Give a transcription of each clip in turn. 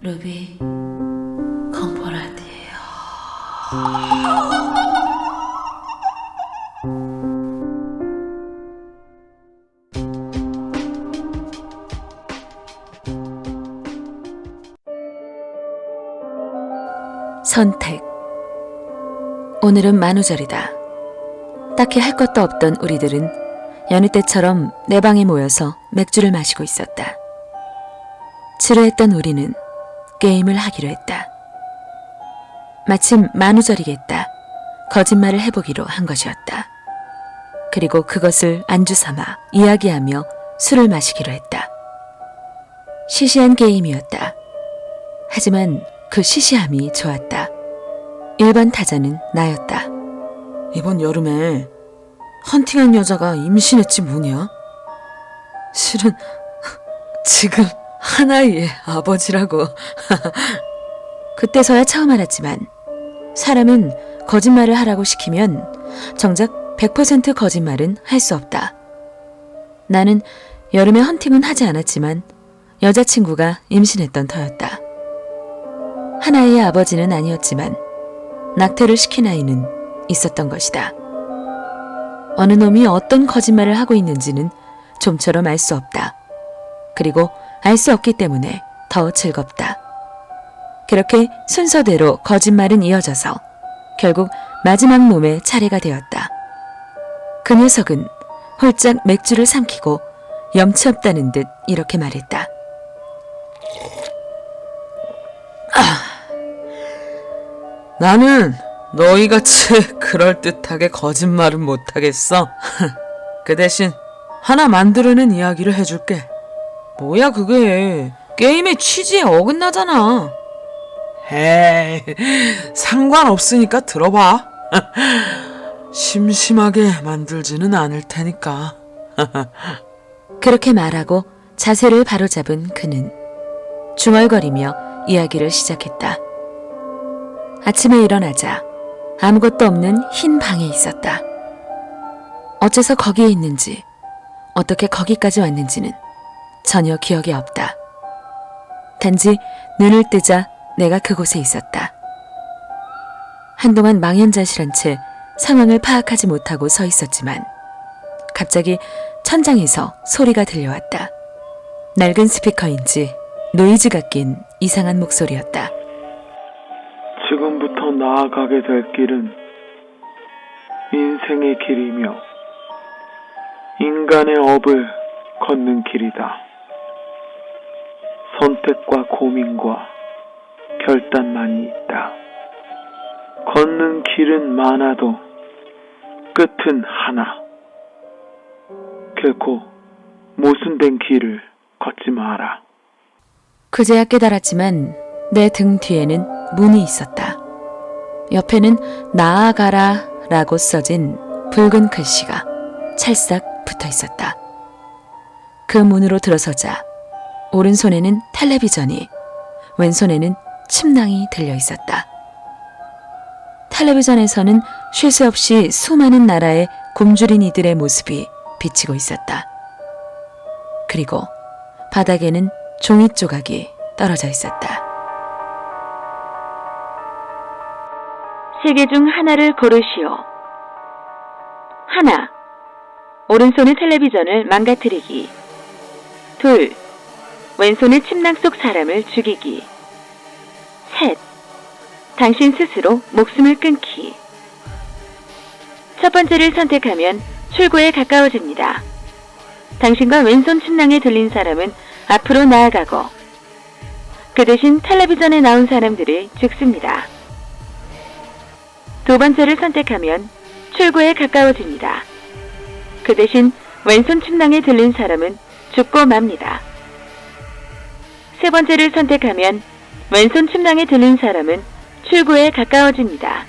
루비 컴포라디에요. 선택. 오늘은 만우절이다. 딱히 할 것도 없던 우리들은 여느 때처럼 내 방에 모여서 맥주를 마시고 있었다. 지루했던 우리는 게임을 하기로 했다. 마침 만우절이겠다. 거짓말을 해보기로 한 것이었다. 그리고 그것을 안주 삼아 이야기하며 술을 마시기로 했다. 시시한 게임이었다. 하지만 그 시시함이 좋았다. 1번 타자는 나였다. 이번 여름에 헌팅한 여자가 임신했지 뭐냐? 실은 지금 하나이의 아버지라고. 그때서야 처음 알았지만 사람은 거짓말을 하라고 시키면 정작 100% 거짓말은 할 수 없다. 나는 여름에 헌팅은 하지 않았지만 여자친구가 임신했던 터였다. 하나이의 아버지는 아니었지만 낙태를 시킨 아이는 있었던 것이다. 어느 놈이 어떤 거짓말을 하고 있는지는 좀처럼 알 수 없다. 그리고 알 수 없기 때문에 더 즐겁다. 그렇게 순서대로 거짓말은 이어져서 결국 마지막 놈의 차례가 되었다. 그 녀석은 홀짝 맥주를 삼키고 염치 없다는 듯 이렇게 말했다. 나는 너희같이 그럴듯하게 거짓말은 못하겠어. 그 대신 하나 만들어낸 이야기를 해줄게. 뭐야 그게? 게임의 취지에 어긋나잖아. 에이, 상관없으니까 들어봐. 심심하게 만들지는 않을 테니까. 그렇게 말하고 자세를 바로잡은 그는 중얼거리며 이야기를 시작했다. 아침에 일어나자 아무것도 없는 흰 방에 있었다. 어째서 거기에 있는지, 어떻게 거기까지 왔는지는 전혀 기억이 없다. 단지 눈을 뜨자 내가 그곳에 있었다. 한동안 망연자실한 채 상황을 파악하지 못하고 서 있었지만 갑자기 천장에서 소리가 들려왔다. 낡은 스피커인지 노이즈가 낀 이상한 목소리였다. 지금부터 나아가게 될 길은 인생의 길이며 인간의 업을 걷는 길이다. 선택과 고민과 결단만이 있다. 걷는 길은 많아도 끝은 하나. 결코 모순된 길을 걷지 마라. 그제야 깨달았지만 내 등 뒤에는 문이 있었다. 옆에는 나아가라 라고 써진 붉은 글씨가 찰싹 붙어 있었다. 그 문으로 들어서자 오른손에는 텔레비전이, 왼손에는 침낭이 들려 있었다. 텔레비전에서는 쉴 새 없이 수많은 나라의 굶주린 이들의 모습이 비치고 있었다. 그리고 바닥에는 종이 조각이 떨어져 있었다. 세 개 중 하나를 고르시오. 하나, 오른손의 텔레비전을 망가뜨리기. 둘, 왼손의 침낭 속 사람을 죽이기. 셋, 당신 스스로 목숨을 끊기. 첫 번째를 선택하면 출구에 가까워집니다. 당신과 왼손 침낭에 들린 사람은 앞으로 나아가고 그 대신 텔레비전에 나온 사람들이 죽습니다. 두 번째를 선택하면 출구에 가까워집니다. 그 대신 왼손 침낭에 들린 사람은 죽고 맙니다. 세 번째를 선택하면 왼손 침낭에 들린 사람은 출구에 가까워집니다.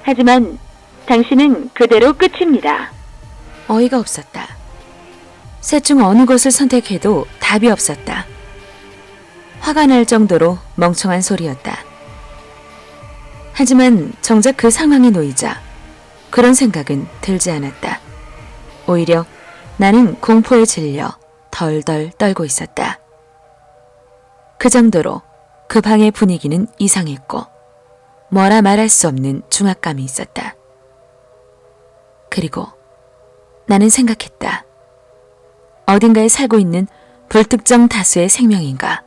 하지만 당신은 그대로 끝입니다. 어이가 없었다. 셋 중 어느 것을 선택해도 답이 없었다. 화가 날 정도로 멍청한 소리였다. 하지만 정작 그 상황에 놓이자 그런 생각은 들지 않았다. 오히려 나는 공포에 질려 덜덜 떨고 있었다. 그 정도로 그 방의 분위기는 이상했고 뭐라 말할 수 없는 중압감이 있었다. 그리고 나는 생각했다. 어딘가에 살고 있는 불특정 다수의 생명인가?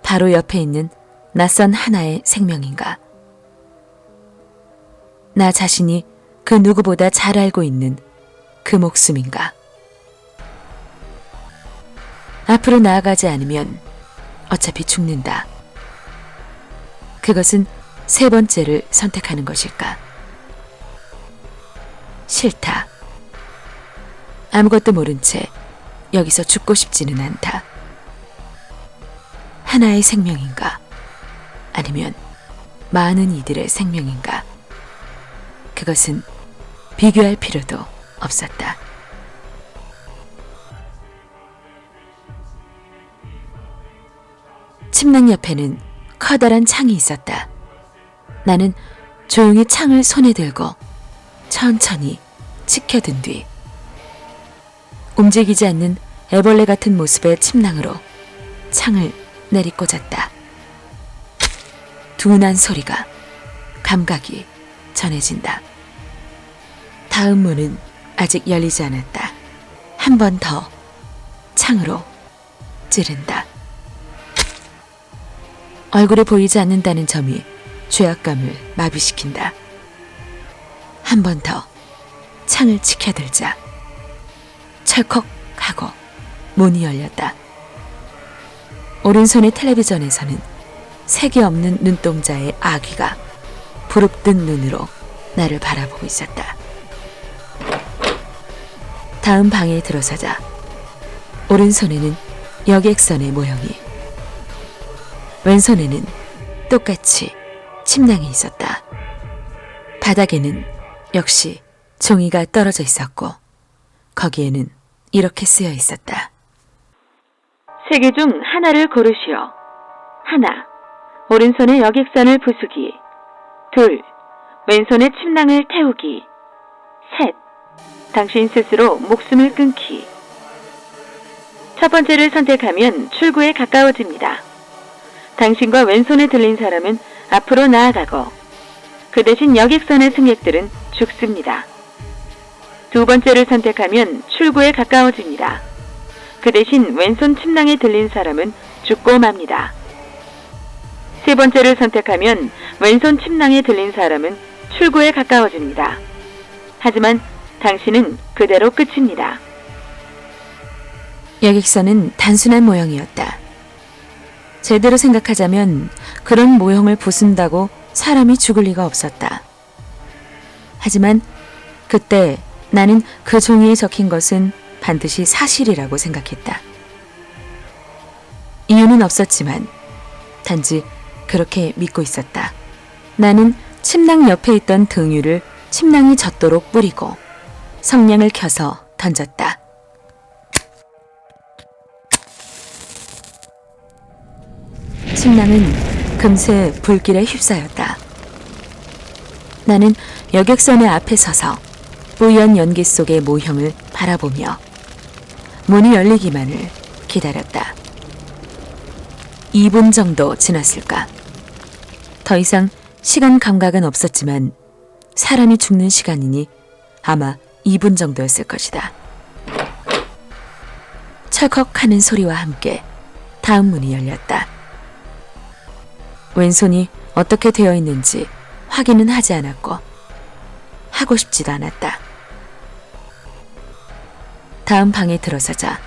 바로 옆에 있는 낯선 하나의 생명인가? 나 자신이 그 누구보다 잘 알고 있는 그 목숨인가? 앞으로 나아가지 않으면 어차피 죽는다. 그것은 세 번째를 선택하는 것일까? 싫다. 아무것도 모른 채 여기서 죽고 싶지는 않다. 하나의 생명인가? 아니면 많은 이들의 생명인가? 그것은 비교할 필요도 없었다. 침낭 옆에는 커다란 창이 있었다. 나는 조용히 창을 손에 들고 천천히 치켜든 뒤 움직이지 않는 애벌레 같은 모습의 침낭으로 창을 내리꽂았다. 둔한 소리가 감각이 전해진다. 다음 문은 아직 열리지 않았다. 한 번 더 창으로 찌른다. 얼굴이 보이지 않는다는 점이 죄악감을 마비시킨다. 한 번 더 창을 치켜들자 철컥 하고 문이 열렸다. 오른손의 텔레비전에서는 색이 없는 눈동자의 아귀가 부릅뜬 눈으로 나를 바라보고 있었다. 다음 방에 들어서자 오른손에는 여객선의 모형이, 왼손에는 똑같이 침낭이 있었다. 바닥에는 역시 종이가 떨어져 있었고 거기에는 이렇게 쓰여 있었다. 세 개 중 하나를 고르시오. 하나, 오른손의 여객선을 부수기. 둘, 왼손의 침낭을 태우기. 셋, 당신 스스로 목숨을 끊기. 첫 번째를 선택하면 출구에 가까워집니다. 당신과 왼손에 들린 사람은 앞으로 나아가고 그 대신 여객선의 승객들은 죽습니다. 두 번째를 선택하면 출구에 가까워집니다. 그 대신 왼손 침낭에 들린 사람은 죽고 맙니다. 세 번째를 선택하면 왼손 침낭에 들린 사람은 출구에 가까워집니다. 하지만 당신은 그대로 끝입니다. 여객선은 단순한 모형이었다. 제대로 생각하자면 그런 모형을 부순다고 사람이 죽을 리가 없었다. 하지만 그때 나는 그 종이에 적힌 것은 반드시 사실이라고 생각했다. 이유는 없었지만 단지 그렇게 믿고 있었다. 나는 침낭 옆에 있던 등유를 침낭이 젖도록 뿌리고 성냥을 켜서 던졌다. 침낭은 금세 불길에 휩싸였다. 나는 여객선의 앞에 서서 뿌연 연기 속의 모형을 바라보며 문이 열리기만을 기다렸다. 2분 정도 지났을까? 더 이상 시간 감각은 없었지만 사람이 죽는 시간이니 아마 2분 정도였을 것이다. 철컥하는 소리와 함께 다음 문이 열렸다. 왼손이 어떻게 되어 있는지 확인은 하지 않았고 하고 싶지도 않았다. 다음 방에 들어서자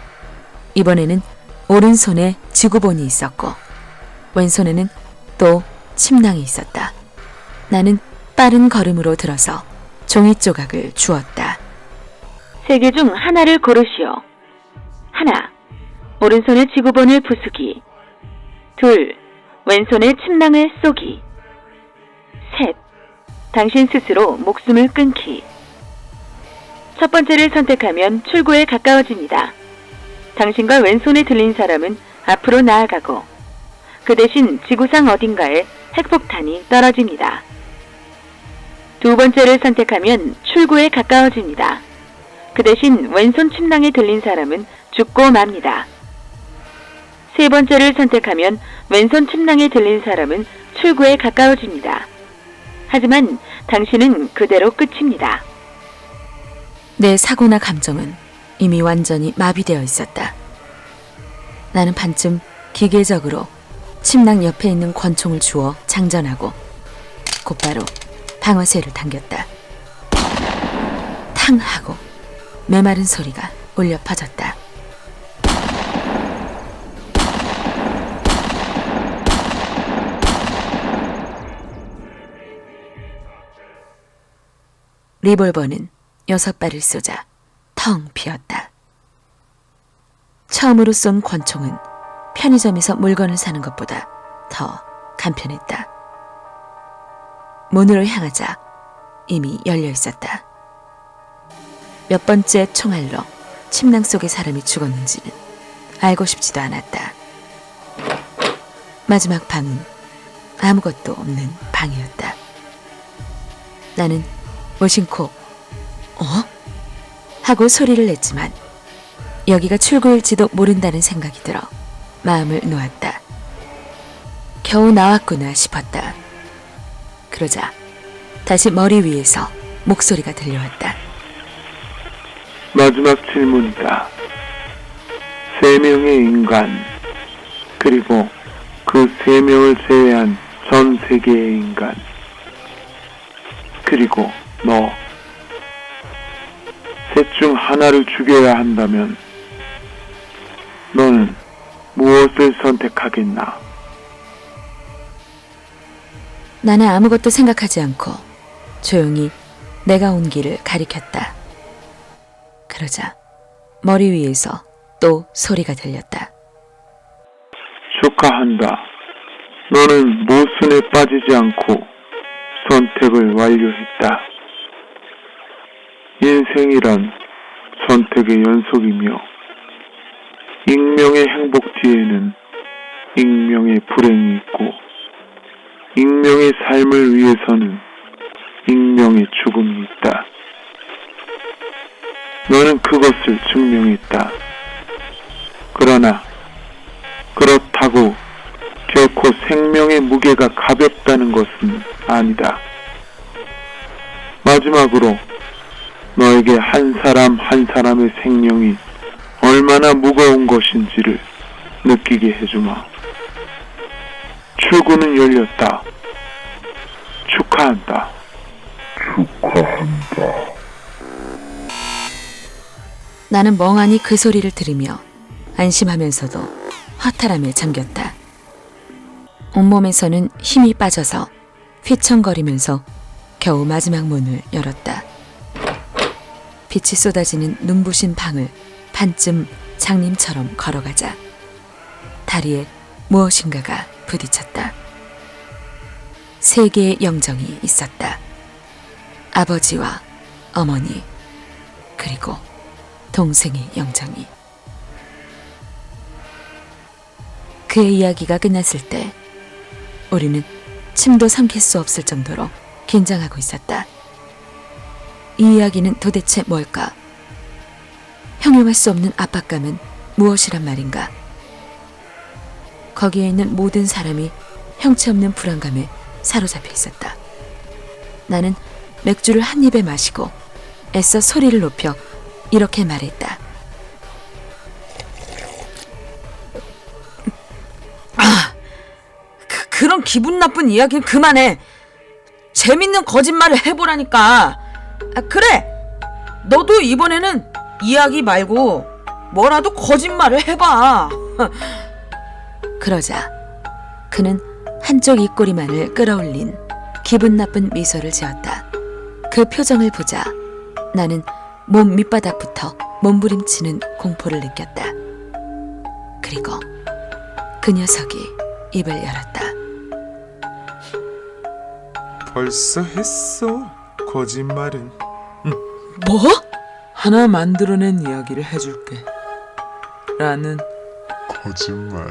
이번에는 오른손에 지구본이 있었고 왼손에는 또 침낭이 있었다. 나는 빠른 걸음으로 들어서 종이 조각을 주었다. 세 개 중 하나를 고르시오. 하나, 오른손의 지구본을 부수기. 둘, 왼손의 침낭을 쏘기. 셋, 당신 스스로 목숨을 끊기. 첫 번째를 선택하면 출구에 가까워집니다. 당신과 왼손에 들린 사람은 앞으로 나아가고 그 대신 지구상 어딘가에 핵폭탄이 떨어집니다. 두 번째를 선택하면 출구에 가까워집니다. 그 대신 왼손 침낭에 들린 사람은 죽고 맙니다. 세 번째를 선택하면 왼손 침낭에 들린 사람은 출구에 가까워집니다. 하지만 당신은 그대로 끝입니다. 내 사고나 감정은 이미 완전히 마비되어 있었다. 나는 반쯤 기계적으로 침낭 옆에 있는 권총을 주워 장전하고 곧바로 방아쇠를 당겼다. 탕 하고 메마른 소리가 울려 퍼졌다. 리볼버는 6발을 쏘자 텅 비었다. 처음으로 쏜 권총은 편의점에서 물건을 사는 것보다 더 간편했다. 문으로 향하자 이미 열려 있었다. 몇 번째 총알로 침낭 속의 사람이 죽었는지는 알고 싶지도 않았다. 마지막 방은 아무것도 없는 방이었다. 나는 무심코 하고 소리를 냈지만 여기가 출구일지도 모른다는 생각이 들어 마음을 놓았다. 겨우 나왔구나 싶었다. 그러자 다시 머리 위에서 목소리가 들려왔다. 마지막 질문이다. 3명의 인간, 그리고 그 3명을 제외한 전 세계의 인간, 그리고 너. 셋 중 하나를 죽여야 한다면 너는 무엇을 선택하겠나? 나는 아무것도 생각하지 않고 조용히 내가 온 길을 가리켰다. 그러자 머리 위에서 또 소리가 들렸다. 축하한다. 너는 모순에 빠지지 않고 선택을 완료했다. 인생이란 선택의 연속이며 익명의 행복 뒤에는 익명의 불행이 있고 익명의 삶을 위해서는 익명의 죽음이 있다. 너는 그것을 증명했다. 그러나 그렇다고 결코 생명의 무게가 가볍다는 것은 아니다. 마지막으로 너에게 한 사람 한 사람의 생명이 얼마나 무거운 것인지를 느끼게 해주마. 출구는 열렸다. 축하한다. 나는 멍하니 그 소리를 들으며 안심하면서도 허탈함에 잠겼다. 온몸에서는 힘이 빠져서 휘청거리면서 겨우 마지막 문을 열었다. 빛이 쏟아지는 눈부신 방을 반쯤 장님처럼 걸어가자 다리에 무엇인가가 부딪혔다. 3개의 영정이 있었다. 아버지와 어머니 그리고 동생의 영정이. 그의 이야기가 끝났을 때 우리는 침도 삼킬 수 없을 정도로 긴장하고 있었다. 이 이야기는 도대체 뭘까? 형용할 수 없는 압박감은 무엇이란 말인가? 거기에 있는 모든 사람이 형체 없는 불안감에 사로잡혀 있었다. 나는 맥주를 한 입에 마시고 애써 소리를 높여 이렇게 말했다. 그런 기분 나쁜 이야기는 그만해. 재밌는 거짓말을 해보라니까. 그래, 너도 이번에는 이야기 말고 뭐라도 거짓말을 해봐. 그러자 그는 한쪽 입꼬리만을 끌어올린 기분 나쁜 미소를 지었다. 그 표정을 보자 나는 몸 밑바닥부터 몸부림치는 공포를 느꼈다. 그리고 그 녀석이 입을 열었다. 벌써 했어. 거짓말은. 뭐? 하나 만들어낸 이야기를 해줄게. 라는 거짓말.